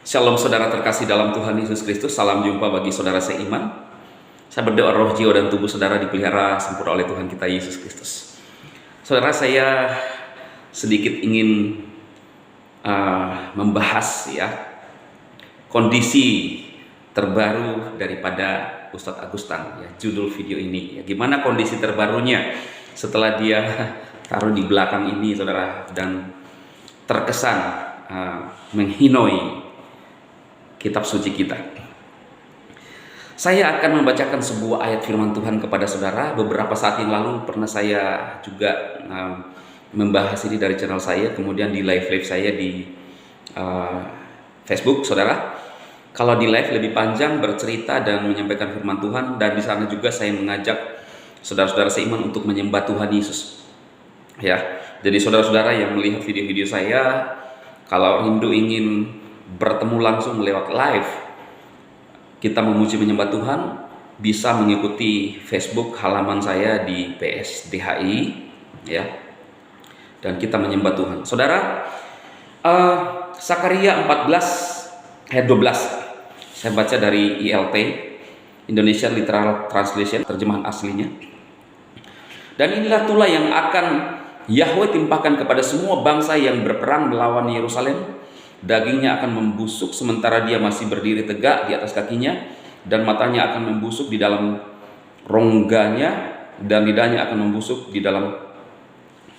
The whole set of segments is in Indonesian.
Shalom saudara terkasih dalam Tuhan Yesus Kristus. Salam jumpa bagi saudara seiman. Saya berdoa roh, jiwa, dan tubuh saudara dipelihara sempurna oleh Tuhan kita Yesus Kristus. Saudara, saya sedikit ingin membahas kondisi terbaru daripada Ustadz Agustan, judul video ini. Gimana kondisi terbarunya setelah dia taruh di belakang ini, saudara, dan terkesan menghinoi kitab suci kita. Saya akan membacakan sebuah ayat firman Tuhan kepada saudara. Beberapa saat yang lalu pernah saya juga membahas ini dari channel saya, kemudian di live saya di Facebook, saudara. Kalau di live lebih panjang bercerita dan menyampaikan firman Tuhan, dan di sana juga saya mengajak saudara-saudara seiman untuk menyembah Tuhan Yesus. Jadi saudara-saudara yang melihat video-video saya, kalau rindu ingin bertemu langsung lewat live, kita memuji menyembah Tuhan, bisa mengikuti Facebook halaman saya di PSDHI, dan kita menyembah Tuhan. Saudara, Sakaria 14 ayat 12, saya baca dari ILT, Indonesian Literal Translation, terjemahan aslinya. Dan inilah tulah yang akan Yahweh timpakan kepada semua bangsa yang berperang melawan Yerusalem. Dagingnya akan membusuk sementara dia masih berdiri tegak di atas kakinya, dan matanya akan membusuk di dalam rongganya, dan lidahnya akan membusuk di dalam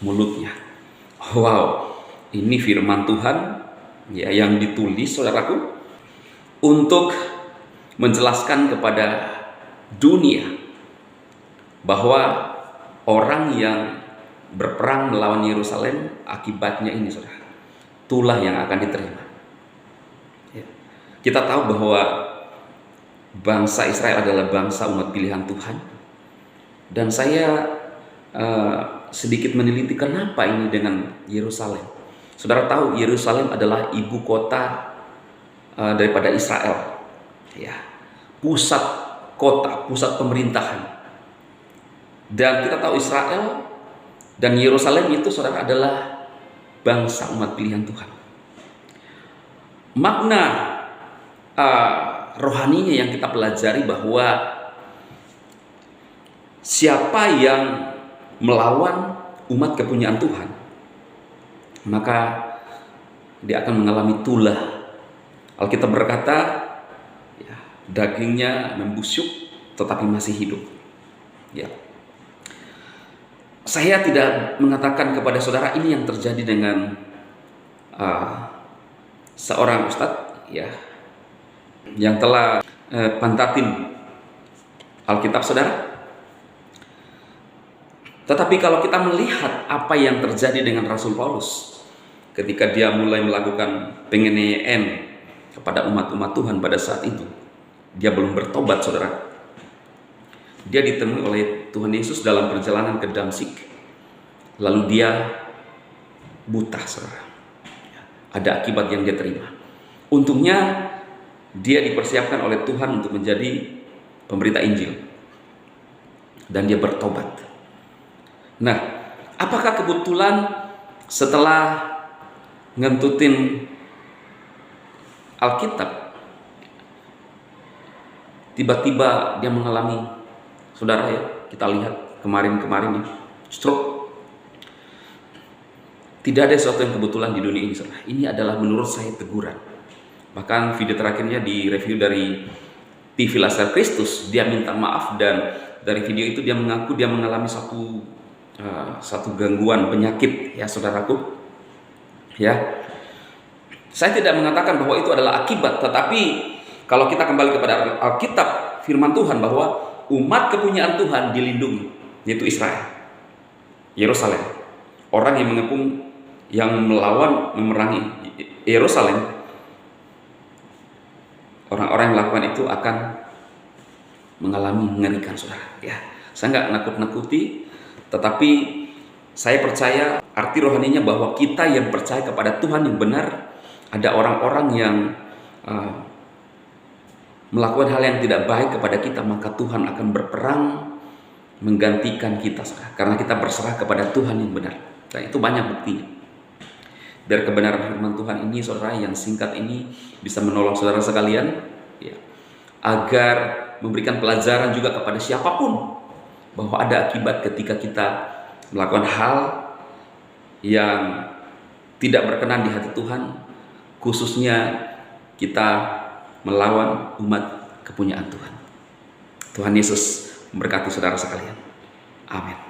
mulutnya. Wow, ini firman Tuhan yang ditulis, saudaraku, untuk menjelaskan kepada dunia bahwa orang yang berperang melawan Yerusalem, akibatnya ini, saudara, tulah yang akan diterima. Kita tahu bahwa bangsa Israel adalah bangsa umat pilihan Tuhan, dan saya sedikit meneliti kenapa ini dengan Yerusalem. Saudara tahu Yerusalem adalah ibu kota daripada Israel, pusat kota, pusat pemerintahan. Dan kita tahu Israel dan Yerusalem itu, saudara, adalah bangsa umat pilihan Tuhan. Makna rohaninya yang kita pelajari bahwa siapa yang melawan umat kepunyaan Tuhan, maka dia akan mengalami tulah. Alkitab berkata, dagingnya membusuk tetapi masih hidup. Saya tidak mengatakan kepada saudara ini yang terjadi dengan seorang ustadz yang telah pantatin Alkitab, saudara. Tetapi kalau kita melihat apa yang terjadi dengan Rasul Paulus ketika dia mulai melakukan penganiayaan kepada umat-umat Tuhan pada saat itu, dia belum bertobat, saudara. Dia ditemui oleh Tuhan Yesus dalam perjalanan ke Damsyik. Lalu dia buta, saudara. Ada akibat yang dia terima. Untungnya dia dipersiapkan oleh Tuhan untuk menjadi pemberita Injil, dan dia bertobat. Nah, apakah kebetulan setelah ngentutin Alkitab, tiba-tiba dia mengalami, saudara, kita lihat kemarin-kemarin stroke. Tidak ada sesuatu yang kebetulan di dunia ini, saudara. Ini adalah menurut saya teguran. Bahkan video terakhirnya di review dari TV Laser Kristus, dia minta maaf, dan dari video itu dia mengaku dia mengalami satu gangguan penyakit, saudaraku. Saya tidak mengatakan bahwa itu adalah akibat, tetapi kalau kita kembali kepada Alkitab, firman Tuhan bahwa umat kepunyaan Tuhan dilindungi, yaitu Israel, Yerusalem. Orang yang mengepung, yang melawan, memerangi Yerusalem, orang-orang yang melakukan itu akan mengalami mengerikan, saudara. Saya nggak nakut-nakuti, tetapi saya percaya arti rohaninya bahwa kita yang percaya kepada Tuhan yang benar, ada orang-orang yang melakukan hal yang tidak baik kepada kita, maka Tuhan akan berperang menggantikan kita, saudara, karena kita berserah kepada Tuhan yang benar. Dan itu banyak buktinya. Biar kebenaran firman Tuhan ini, saudara, yang singkat ini bisa menolong saudara sekalian, ya, agar memberikan pelajaran juga kepada siapapun bahwa ada akibat ketika kita melakukan hal yang tidak berkenan di hati Tuhan, khususnya kita melawan umat kepunyaan Tuhan. Tuhan Yesus memberkati saudara sekalian. Amin.